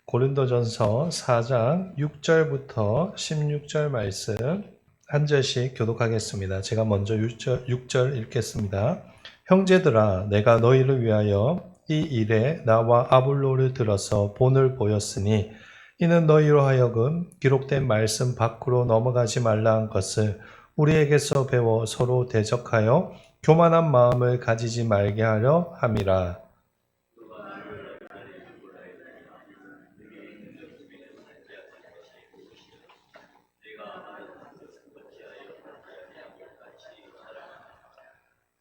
고린도전서 4장 6절부터 16절 말씀 한 절씩 교독하겠습니다. 제가 먼저 6절 읽겠습니다. 형제들아, 내가 너희를 위하여 이 일에 나와 아볼로를 들어서 본을 보였으니 이는 너희로 하여금 기록된 말씀 밖으로 넘어가지 말라 한 것을 우리에게서 배워 서로 대적하여 교만한 마음을 가지지 말게 하려 함이라.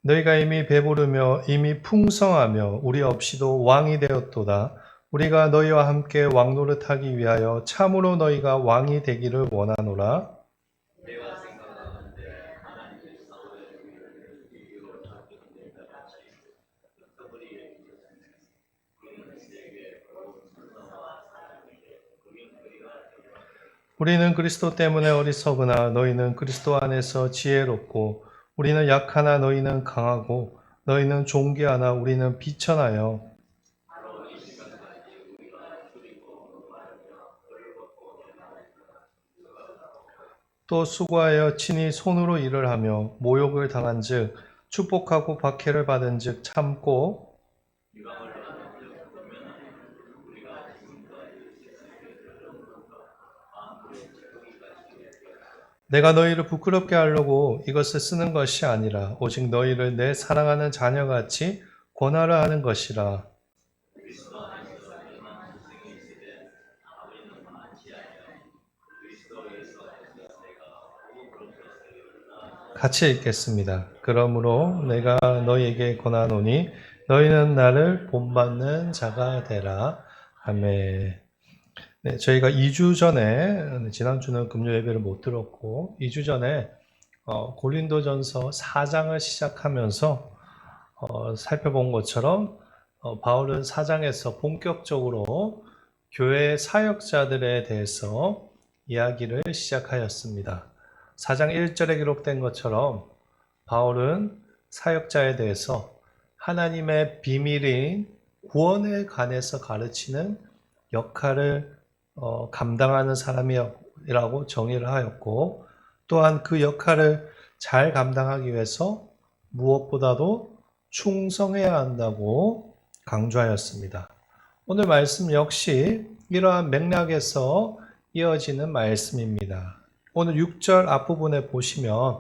너희가 이미 배부르며 이미 풍성하며 우리 없이도 왕이 되었도다. 우리가 너희와 함께 왕노릇하기 위하여 참으로 너희가 왕이 되기를 원하노라. 우리는 그리스도 때문에 어리석으나 너희는 그리스도 안에서 지혜롭고 우리는 약하나 너희는 강하고 너희는 존귀하나 우리는 비천하여 또 수고하여 친히 손으로 일을 하며 모욕을 당한즉 축복하고 박해를 받은즉 참고 내가 너희를 부끄럽게 하려고 이것을 쓰는 것이 아니라 오직 너희를 내 사랑하는 자녀같이 권하려 하는 것이라. 같이 읽겠습니다. 그러므로 내가 너희에게 권하노니 너희는 나를 본받는 자가 되라. 아멘. 네, 저희가 2주 전에, 지난주는 금요 예배를 못 들었고 2주 전에 고린도전서 4장을 시작하면서 살펴본 것처럼 바울은 4장에서 본격적으로 교회 사역자들에 대해서 이야기를 시작하였습니다. 4장 1절에 기록된 것처럼 바울은 사역자에 대해서 하나님의 비밀인 구원에 관해서 가르치는 역할을 감당하는 사람이라고 정의를 하였고, 또한 그 역할을 잘 감당하기 위해서 무엇보다도 충성해야 한다고 강조하였습니다. 오늘 말씀 역시 이러한 맥락에서 이어지는 말씀입니다. 오늘 6절 앞부분에 보시면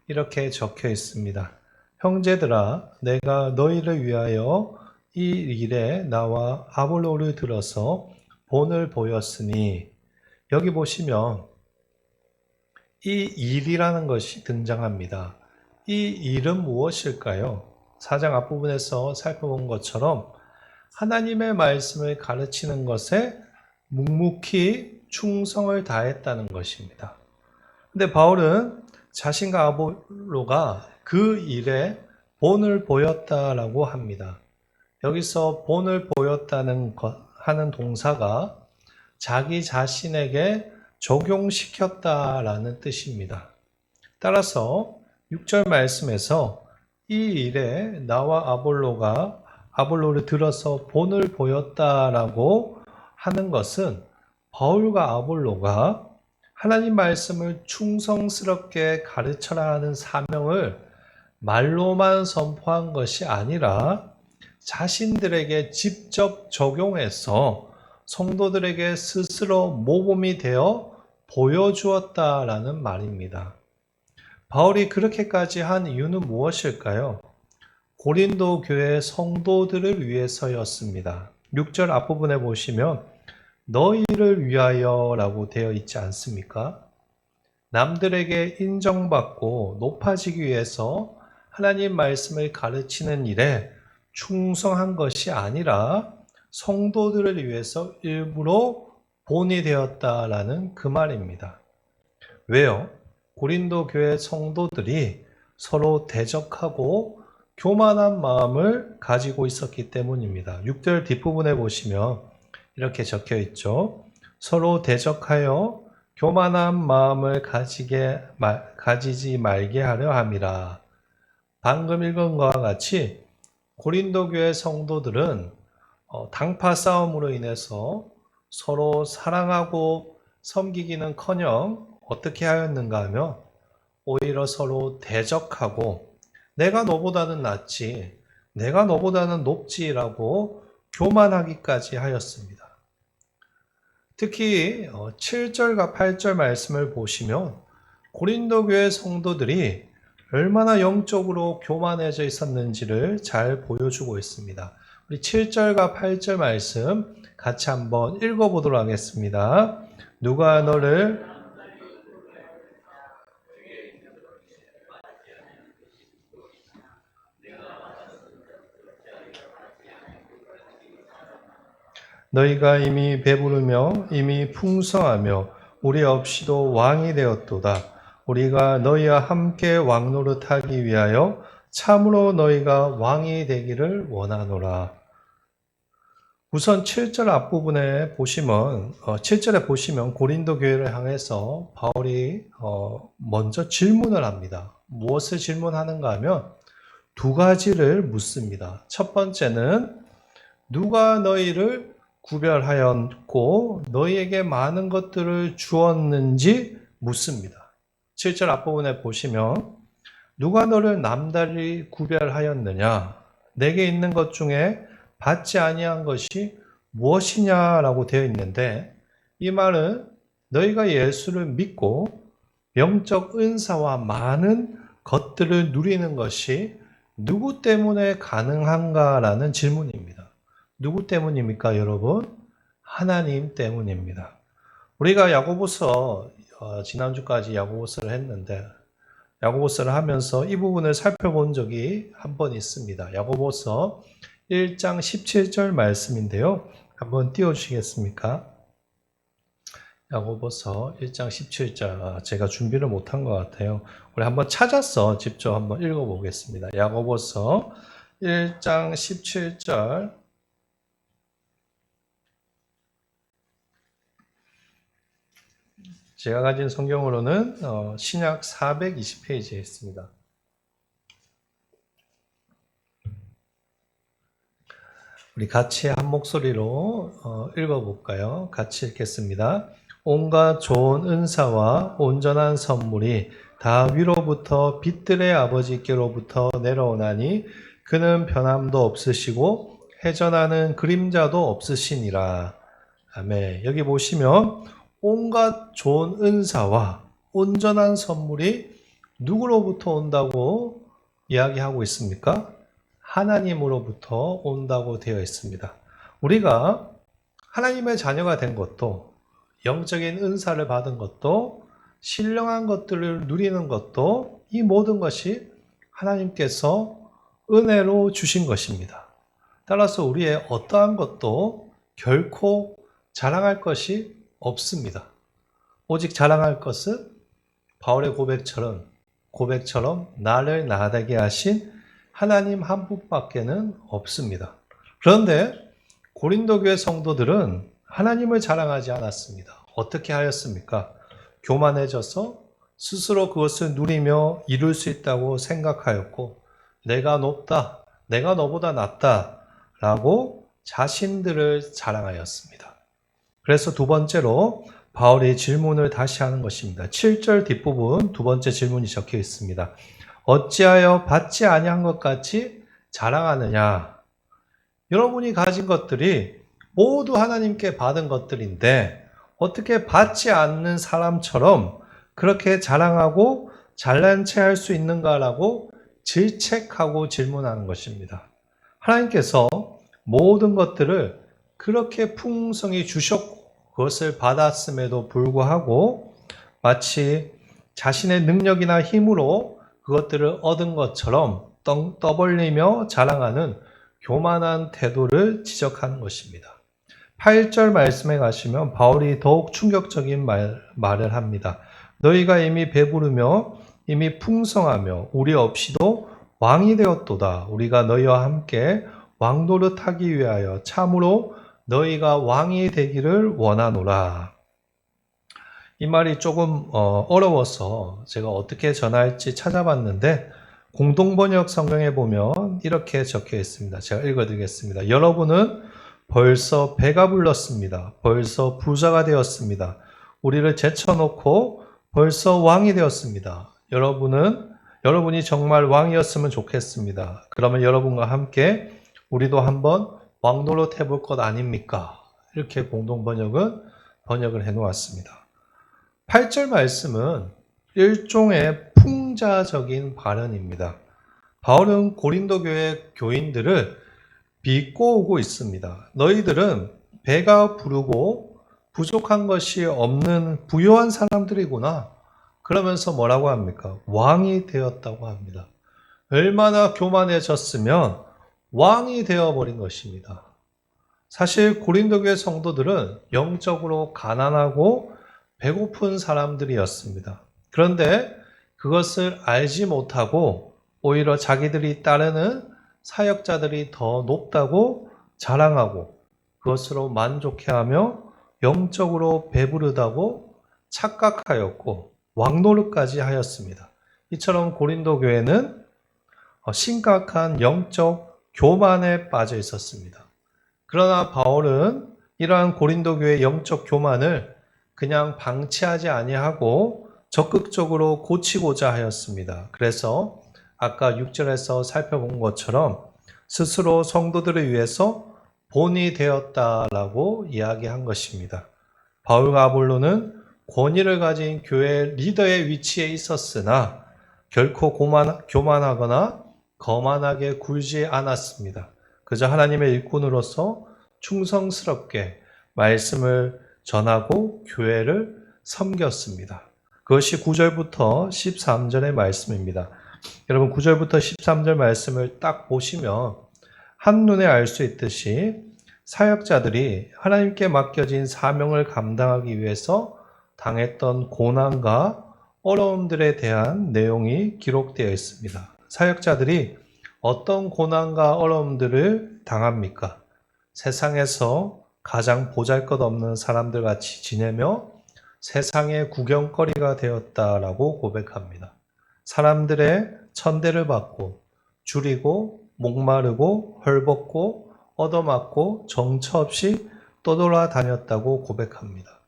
이렇게 적혀 있습니다. 형제들아, 내가 너희를 위하여 이 일에 나와 아볼로를 들어서 본을 보였으니, 여기 보시면 이 일이라는 것이 등장합니다. 이 일은 무엇일까요? 4장 앞부분에서 살펴본 것처럼 하나님의 말씀을 가르치는 것에 묵묵히 충성을 다했다는 것입니다. 근데 바울은 자신과 아볼로가 그 일에 본을 보였다라고 합니다. 여기서 본을 보였다는 하는 동사가 자기 자신에게 적용시켰다라는 뜻입니다. 따라서 6절 말씀에서 이 일에 나와 아볼로를 들어서 본을 보였다라고 하는 것은 바울과 아볼로가 하나님 말씀을 충성스럽게 가르쳐라 하는 사명을 말로만 선포한 것이 아니라 자신들에게 직접 적용해서 성도들에게 스스로 모범이 되어 보여주었다라는 말입니다. 바울이 그렇게까지 한 이유는 무엇일까요? 고린도 교회 성도들을 위해서였습니다. 6절 앞부분에 보시면 너희를 위하여 라고 되어 있지 않습니까? 남들에게 인정받고 높아지기 위해서 하나님 말씀을 가르치는 일에 충성한 것이 아니라 성도들을 위해서 일부러 본이 되었다라는 그 말입니다. 왜요? 고린도 교회 성도들이 서로 대적하고 교만한 마음을 가지고 있었기 때문입니다. 6절 뒷부분에 보시면 이렇게 적혀 있죠. 서로 대적하여 교만한 마음을 가지지 말게 하려 함이라. 방금 읽은 것과 같이 고린도 교회 성도들은 당파 싸움으로 인해서 서로 사랑하고 섬기기는커녕 어떻게 하였는가 하며 오히려 서로 대적하고 내가 너보다는 낫지, 내가 너보다는 높지라고 교만하기까지 하였습니다. 특히 7절과 8절 말씀을 보시면 고린도 교회 성도들이 얼마나 영적으로 교만해져 있었는지를 잘 보여주고 있습니다. 우리 7절과 8절 말씀 같이 한번 읽어보도록 하겠습니다. 누가 너를 너희가 이미 배부르며 이미 풍성하며 우리 없이도 왕이 되었도다. 우리가 너희와 함께 왕노릇하기 위하여 참으로 너희가 왕이 되기를 원하노라. 우선 7절 앞부분에 보시면 7절에 보시면 고린도 교회를 향해서 바울이 먼저 질문을 합니다. 무엇을 질문하는가 하면 두 가지를 묻습니다. 첫 번째는 누가 너희를 구별하였고 너희에게 많은 것들을 주었는지 묻습니다. 7절 앞부분에 보시면 누가 너를 남달리 구별하였느냐, 내게 있는 것 중에 받지 아니한 것이 무엇이냐라고 되어 있는데, 이 말은 너희가 예수를 믿고 영적 은사와 많은 것들을 누리는 것이 누구 때문에 가능한가라는 질문입니다. 누구 때문입니까, 여러분? 하나님 때문입니다. 우리가 야고보서 지난주까지 야고보서를 했는데 야고보서를 하면서 이 부분을 살펴본 적이 한 번 있습니다. 야고보서 1장 17절 말씀인데요. 한번 띄워주시겠습니까? 야고보서 1장 17절. 제가 준비를 못한 것 같아요. 우리 한번 찾아서 직접 한번 읽어보겠습니다. 야고보서 1장 17절. 제가 가진 성경으로는 신약 420페이지에 있습니다. 우리 같이 한 목소리로 읽어볼까요? 같이 읽겠습니다. 온갖 좋은 은사와 온전한 선물이 다 위로부터 빛들의 아버지께로부터 내려오나니 그는 변함도 없으시고 회전하는 그림자도 없으시니라. 아멘. 여기 보시면 온갖 좋은 은사와 온전한 선물이 누구로부터 온다고 이야기하고 있습니까? 하나님으로부터 온다고 되어 있습니다. 우리가 하나님의 자녀가 된 것도, 영적인 은사를 받은 것도, 신령한 것들을 누리는 것도, 이 모든 것이 하나님께서 은혜로 주신 것입니다. 따라서 우리의 어떠한 것도 결코 자랑할 것이 없습니다. 오직 자랑할 것은 바울의 고백처럼 나를 나되게 하신 하나님 한 분밖에는 없습니다. 그런데 고린도 교회 성도들은 하나님을 자랑하지 않았습니다. 어떻게 하였습니까? 교만해져서 스스로 그것을 누리며 이룰 수 있다고 생각하였고, 내가 높다, 내가 너보다 낫다 라고 자신들을 자랑하였습니다. 그래서 두 번째로 바울이 질문을 다시 하는 것입니다. 7절 뒷부분 두 번째 질문이 적혀 있습니다. 어찌하여 받지 아니한 것 같이 자랑하느냐? 여러분이 가진 것들이 모두 하나님께 받은 것들인데 어떻게 받지 않는 사람처럼 그렇게 자랑하고 잘난 체 할 수 있는가라고 질책하고 질문하는 것입니다. 하나님께서 모든 것들을 그렇게 풍성히 주셨고 그것을 받았음에도 불구하고 마치 자신의 능력이나 힘으로 그것들을 얻은 것처럼 떠벌리며 자랑하는 교만한 태도를 지적하는 것입니다. 8절 말씀에 가시면 바울이 더욱 충격적인 말을 합니다. 너희가 이미 배부르며 이미 풍성하며 우리 없이도 왕이 되었도다. 우리가 너희와 함께 왕노릇하기 위하여 참으로 너희가 왕이 되기를 원하노라. 이 말이 조금 어려워서 제가 어떻게 전할지 찾아봤는데 공동번역 성경에 보면 이렇게 적혀 있습니다. 제가 읽어드리겠습니다. 여러분은 벌써 배가 불렀습니다. 벌써 부자가 되었습니다. 우리를 제쳐놓고 벌써 왕이 되었습니다. 여러분이 정말 왕이었으면 좋겠습니다. 그러면 여러분과 함께 우리도 한번 왕노릇 해볼 것 아닙니까? 이렇게 공동 번역을 해놓았습니다. 8절 말씀은 일종의 풍자적인 발언입니다. 바울은 고린도 교회 교인들을 비꼬고 있습니다. 너희들은 배가 부르고 부족한 것이 없는 부유한 사람들이구나. 그러면서 뭐라고 합니까? 왕이 되었다고 합니다. 얼마나 교만해졌으면 왕이 되어버린 것입니다. 사실 고린도 교회 성도들은 영적으로 가난하고 배고픈 사람들이었습니다. 그런데 그것을 알지 못하고 오히려 자기들이 따르는 사역자들이 더 높다고 자랑하고 그것으로 만족해하며 영적으로 배부르다고 착각하였고 왕노릇까지 하였습니다. 이처럼 고린도 교회는 심각한 영적 교만에 빠져 있었습니다. 그러나 바울은 이러한 고린도 교회의 영적 교만을 그냥 방치하지 아니하고 적극적으로 고치고자 하였습니다. 그래서 아까 6절에서 살펴본 것처럼 스스로 성도들을 위해서 본이 되었다라고 이야기한 것입니다. 바울과 아볼로는 권위를 가진 교회 리더의 위치에 있었으나 결코 교만하거나 거만하게 굴지 않았습니다. 그저 하나님의 일꾼으로서 충성스럽게 말씀을 전하고 교회를 섬겼습니다. 그것이 9절부터 13절의 말씀입니다. 여러분 9절부터 13절 말씀을 딱 보시면 한눈에 알 수 있듯이 사역자들이 하나님께 맡겨진 사명을 감당하기 위해서 당했던 고난과 어려움들에 대한 내용이 기록되어 있습니다. 사역자들이 어떤 고난과 어려움들을 당합니까? 세상에서 가장 보잘것없는 사람들 같이 지내며 세상의 구경거리가 되었다라고 고백합니다. 사람들의 천대를 받고 줄이고 목마르고 헐벗고 얻어맞고 정처 없이 떠돌아다녔다고 고백합니다.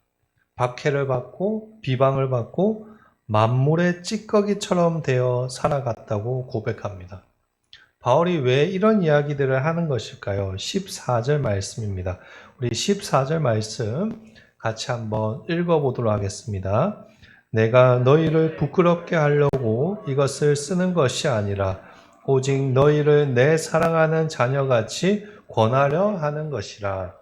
박해를 받고 비방을 받고 만물의 찌꺼기처럼 되어 살아갔다고 고백합니다. 바울이 왜 이런 이야기들을 하는 것일까요? 14절 말씀입니다. 우리 14절 말씀 같이 한번 읽어보도록 하겠습니다. 내가 너희를 부끄럽게 하려고 이것을 쓰는 것이 아니라 오직 너희를 내 사랑하는 자녀같이 권하려 하는 것이라.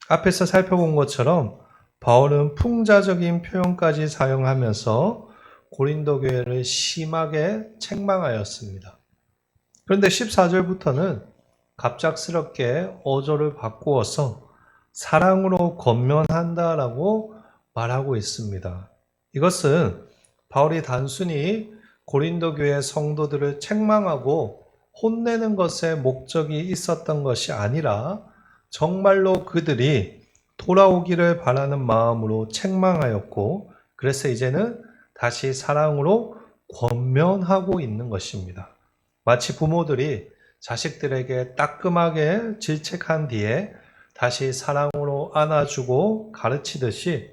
앞에서 살펴본 것처럼 바울은 풍자적인 표현까지 사용하면서 고린도 교회를 심하게 책망하였습니다. 그런데 14절부터는 갑작스럽게 어조를 바꾸어서 사랑으로 권면한다라고 말하고 있습니다. 이것은 바울이 단순히 고린도 교회 성도들을 책망하고 혼내는 것에 목적이 있었던 것이 아니라 정말로 그들이 돌아오기를 바라는 마음으로 책망하였고 그래서 이제는 다시 사랑으로 권면하고 있는 것입니다. 마치 부모들이 자식들에게 따끔하게 질책한 뒤에 다시 사랑으로 안아주고 가르치듯이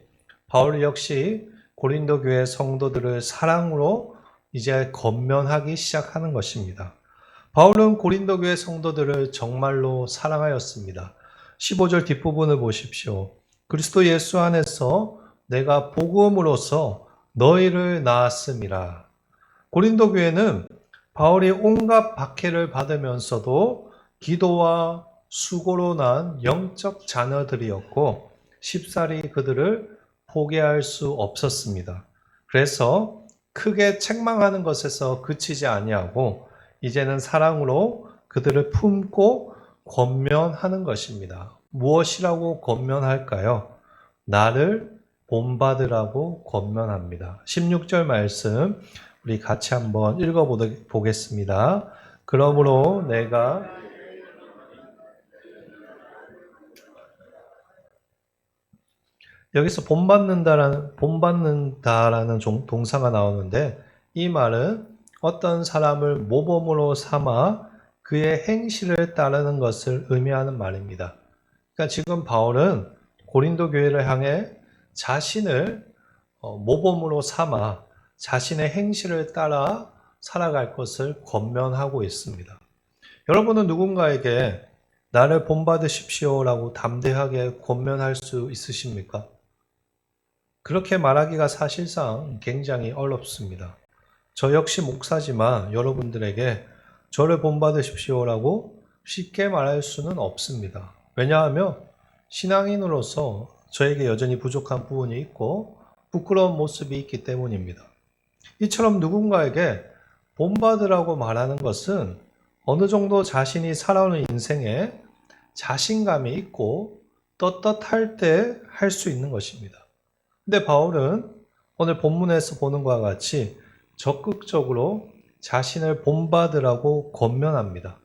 바울 역시 고린도 교회 성도들을 사랑으로 이제 권면하기 시작하는 것입니다. 바울은 고린도 교회 성도들을 정말로 사랑하였습니다. 15절 뒷부분을 보십시오. 그리스도 예수 안에서 내가 복음으로써 너희를 낳았음이라. 고린도 교회는 바울이 온갖 박해를 받으면서도 기도와 수고로 난 영적 자녀들이었고 쉽사리 그들을 포기할 수 없었습니다. 그래서 크게 책망하는 것에서 그치지 아니하고 이제는 사랑으로 그들을 품고 권면하는 것입니다. 무엇이라고 권면할까요? 나를 본받으라고 권면합니다. 16절 말씀 우리 같이 한번 읽어보겠습니다. 그러므로 내가 여기서 본받는다라는 동사가 나오는데 이 말은 어떤 사람을 모범으로 삼아 그의 행실을 따르는 것을 의미하는 말입니다. 그러니까 지금 바울은 고린도 교회를 향해 자신을 모범으로 삼아 자신의 행실을 따라 살아갈 것을 권면하고 있습니다. 여러분은 누군가에게 나를 본받으십시오라고 담대하게 권면할 수 있으십니까? 그렇게 말하기가 사실상 굉장히 어렵습니다. 저 역시 목사지만 여러분들에게 저를 본받으십시오라고 쉽게 말할 수는 없습니다. 왜냐하면 신앙인으로서 저에게 여전히 부족한 부분이 있고 부끄러운 모습이 있기 때문입니다. 이처럼 누군가에게 본받으라고 말하는 것은 어느 정도 자신이 살아오는 인생에 자신감이 있고 떳떳할 때 할 수 있는 것입니다. 근데 바울은 오늘 본문에서 보는 것과 같이 적극적으로 자신을 본받으라고 권면합니다.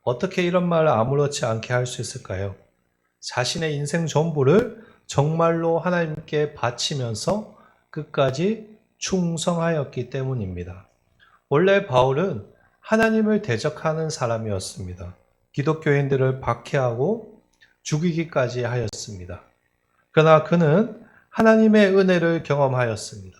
어떻게 이런 말을 아무렇지 않게 할 수 있을까요? 자신의 인생 전부를 정말로 하나님께 바치면서 끝까지 충성하였기 때문입니다. 원래 바울은 하나님을 대적하는 사람이었습니다. 기독교인들을 박해하고 죽이기까지 하였습니다. 그러나 그는 하나님의 은혜를 경험하였습니다.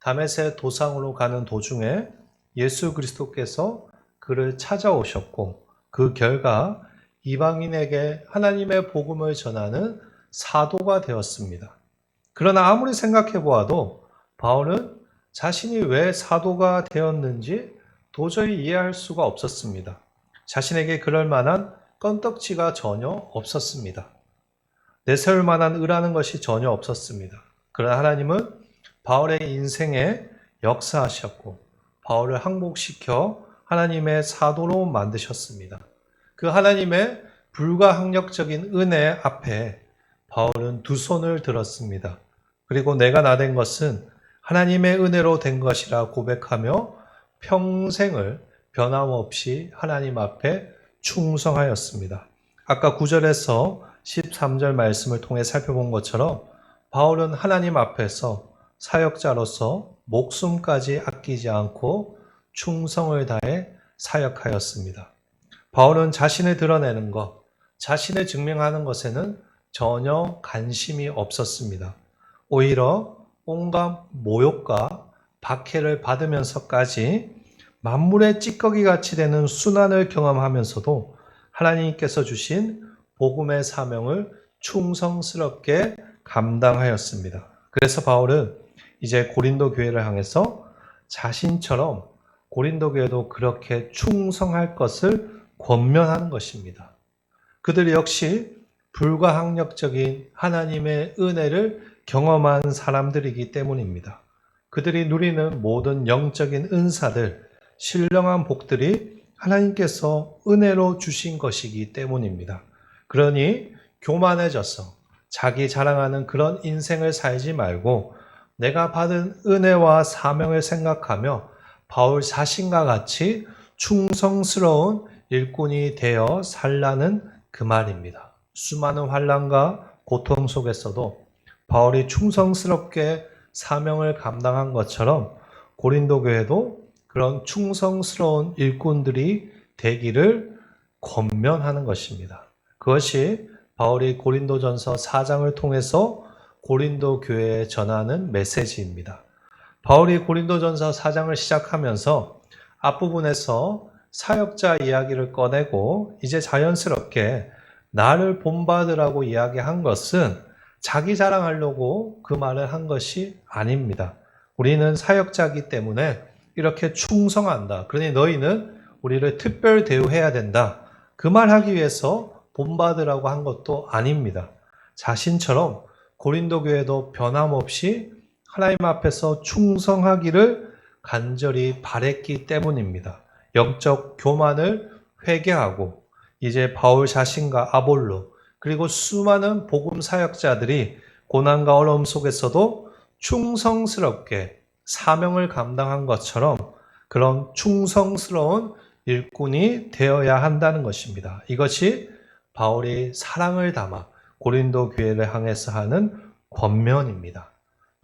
다메섹 도상으로 가는 도중에 예수 그리스도께서 그를 찾아오셨고 그 결과 이방인에게 하나님의 복음을 전하는 사도가 되었습니다. 그러나 아무리 생각해 보아도 바울은 자신이 왜 사도가 되었는지 도저히 이해할 수가 없었습니다. 자신에게 그럴 만한 건덕지가 전혀 없었습니다. 내세울 만한 의라는 것이 전혀 없었습니다. 그러나 하나님은 바울의 인생에 역사하셨고 바울을 항복시켜 하나님의 사도로 만드셨습니다. 그 하나님의 불가항력적인 은혜 앞에 바울은 두 손을 들었습니다. 그리고 내가 나된 것은 하나님의 은혜로 된 것이라 고백하며 평생을 변함없이 하나님 앞에 충성하였습니다. 아까 9절에서 13절 말씀을 통해 살펴본 것처럼 바울은 하나님 앞에서 사역자로서 목숨까지 아끼지 않고 충성을 다해 사역하였습니다. 바울은 자신을 드러내는 것, 자신을 증명하는 것에는 전혀 관심이 없었습니다. 오히려 온갖 모욕과 박해를 받으면서까지 만물의 찌꺼기 같이 되는 순환을 경험하면서도 하나님께서 주신 복음의 사명을 충성스럽게 감당하였습니다. 그래서 바울은 이제 고린도 교회를 향해서 자신처럼 고린도 교회도 그렇게 충성할 것을 권면하는 것입니다. 그들 역시 불가항력적인 하나님의 은혜를 경험한 사람들이기 때문입니다. 그들이 누리는 모든 영적인 은사들, 신령한 복들이 하나님께서 은혜로 주신 것이기 때문입니다. 그러니 교만해져서 자기 자랑하는 그런 인생을 살지 말고 내가 받은 은혜와 사명을 생각하며 바울 자신과 같이 충성스러운 일꾼이 되어 살라는 그 말입니다. 수많은 환난과 고통 속에서도 바울이 충성스럽게 사명을 감당한 것처럼 고린도 교회도 그런 충성스러운 일꾼들이 되기를 권면하는 것입니다. 그것이 바울이 고린도전서 4장을 통해서 고린도 교회에 전하는 메시지입니다. 바울이 고린도전서 4장을 시작하면서 앞부분에서 사역자 이야기를 꺼내고 이제 자연스럽게 나를 본받으라고 이야기한 것은 자기 자랑하려고 그 말을 한 것이 아닙니다. 우리는 사역자이기 때문에 이렇게 충성한다. 그러니 너희는 우리를 특별 대우해야 된다. 그 말하기 위해서 본받으라고 한 것도 아닙니다. 자신처럼 고린도 교회도 변함없이 하나님 앞에서 충성하기를 간절히 바랬기 때문입니다. 영적 교만을 회개하고 이제 바울 자신과 아볼로 그리고 수많은 복음 사역자들이 고난과 어려움 속에서도 충성스럽게 사명을 감당한 것처럼 그런 충성스러운 일꾼이 되어야 한다는 것입니다. 이것이 바울이 사랑을 담아 고린도 교회를 향해서 하는 권면입니다.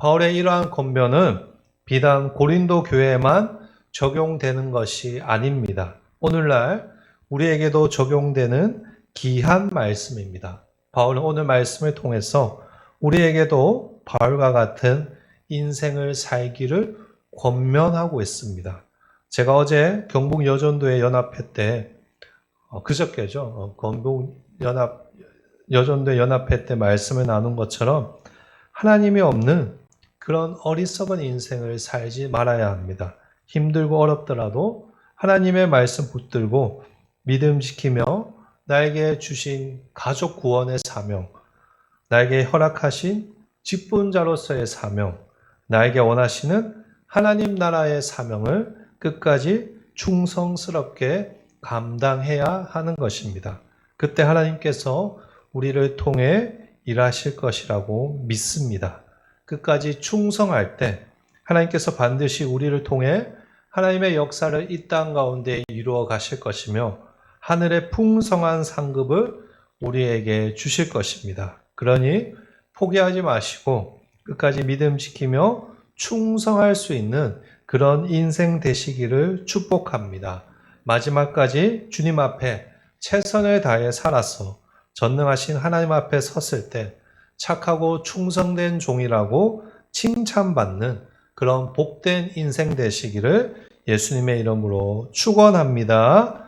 바울의 이러한 권면은 비단 고린도 교회에만 적용되는 것이 아닙니다. 오늘날 우리에게도 적용되는 귀한 말씀입니다. 바울은 오늘 말씀을 통해서 우리에게도 바울과 같은 인생을 살기를 권면하고 있습니다. 제가 어제 경북 여전도의 연합회 때 그저께죠. 경북 여전도의 연합회 때 말씀을 나눈 것처럼 하나님이 없는 그런 어리석은 인생을 살지 말아야 합니다. 힘들고 어렵더라도 하나님의 말씀 붙들고 믿음 지키며 나에게 주신 가족 구원의 사명, 나에게 허락하신 직분자로서의 사명, 나에게 원하시는 하나님 나라의 사명을 끝까지 충성스럽게 감당해야 하는 것입니다. 그때 하나님께서 우리를 통해 일하실 것이라고 믿습니다. 끝까지 충성할 때 하나님께서 반드시 우리를 통해 하나님의 역사를 이 땅 가운데 이루어 가실 것이며 하늘의 풍성한 상급을 우리에게 주실 것입니다. 그러니 포기하지 마시고 끝까지 믿음 지키며 충성할 수 있는 그런 인생 되시기를 축복합니다. 마지막까지 주님 앞에 최선을 다해 살아서 전능하신 하나님 앞에 섰을 때 착하고 충성된 종이라고 칭찬받는 그런 복된 인생 되시기를 예수님의 이름으로 축원합니다.